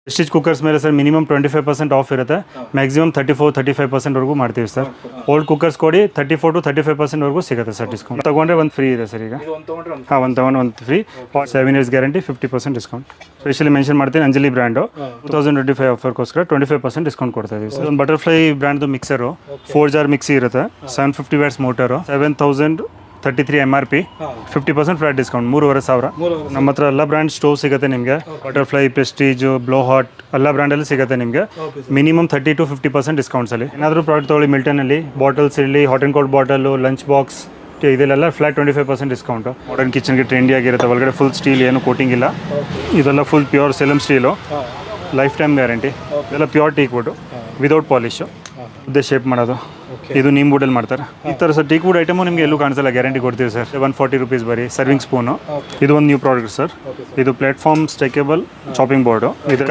Prestige cookers ಮೇಲೆ sir minimum 25% of ಇರುತ್ತೆ, maximum 34-35% ಮಾಡ್ತೀವಿ ಸರ್. ಓಲ್ಡ್ ಕುಕ್ಕರ್ಸ್ ಕೊಡಿ 34-35% ಸಿಗುತ್ತೆ ಸರ್ ಡಿಸ್ಕೌಂಟ್. ತಗೊಂಡ್ರೆ ಒಂದು ಫ್ರೀ ಇದೆ ಸರ್ ಈಗ. ಹಾಂ, ಒಂದು ತಗೊಂಡ್ರೆ ಒಂದು free. 7 years guarantee, 50% discount. Specially mention ಮಾಡ್ತೀನಿ, ಅಂಜಲಿ ಬ್ರ್ಯಾಂಡು 2025 ಆಫರ್ಗೋಸ್ಕರ 25% ಡಿಸ್ಕೌಂಟ್ ಕೊಡ್ತಾ ಇದೀವಿ ಸರ್. ಒಂದು ಬಟರ್ಫ್ಲೈ ಬ್ರ್ಯಾಂಡ್ದು ಮಿಕ್ಸರು 4 jar ಮಿಕ್ಸಿ ಇರುತ್ತೆ, 750 watts motor, 7033 MRP, 50% flat discount, 3500. ನಮ್ಮ ಹತ್ರ ಎಲ್ಲ ಬ್ರ್ಯಾಂಡ್ ಸ್ಟೋವ್ ಸಿಗುತ್ತೆ ನಿಮಗೆ. ಬಟರ್ಫ್ಲೈ, ಪ್ರೆಸ್ಟೀಜ್, ಬ್ಲೋ ಹಾಟ್ ಎಲ್ಲ ಬ್ರ್ಯಾಂಡಲ್ಲಿ ಸಿಗುತ್ತೆ ನಿಮಗೆ. ಮಿನಿಮಮ್ 30-50% ಡಿಸ್ಕೌಂಟ್ಸಲ್ಲಿ. ಏನಾದರೂ ಪ್ರಾಡಕ್ಟ್ ತೊಗೊಳ್ಳಿ ಮಿಲ್ಟನಲ್ಲಿ, ಬಾಟಲ್ಸ್ ಇರಲಿ, hot and cold bottle, lunch box, ಇದೆಲ್ಲ ಫ್ಲಾಟ್ 25% ಡಿಸ್ಕೌಂಟು. ಮಾಡರ್ನ್ ಕಿಚನ್ಗೆ ಟ್ರೆಂಡಿ ಆಗಿರುತ್ತೆ. ಒಳಗಡೆ ಫುಲ್ ಸ್ಟೀಲ್, ಏನು ಕೋಟಿಂಗ್ ಇಲ್ಲ. ಇದೆಲ್ಲ full pure Salem steel, lifetime guarantee. ಇದೆಲ್ಲ pure teak wood without polish, ಉದ್ದೆ ಶೇಪ್ ಮಾಡೋದು. ಇದು ನೀಮ್ ವುಡಲ್ಲಿ ಮಾಡ್ತಾರೆ. ಈ ಥರ ಸರ್ ಟೀಕ್ ವುಡ್ ಐಟಮು ನಿಮಗೆ ಎಲ್ಲೂ ಕಾಣಿಸಲ್ಲ, ಗ್ಯಾರಂಟಿ ಕೊಡ್ತೀವಿ ಸರ್. 140 rupees ಬರೀ. ಸರ್ವಿಂಗ್ ಸ್ಪೂನು, ಇದು ಒಂದು ನ್ಯೂ ಪ್ರಾಡಕ್ಟ್ ಸರ್. ಇದು ಪ್ಲಾಟ್ಫಾರ್ಮ್ ಸ್ಟೇಕೇಬಲ್ ಚಾಪಿಂಗ್ ಬೋರ್ಡು. ಇದು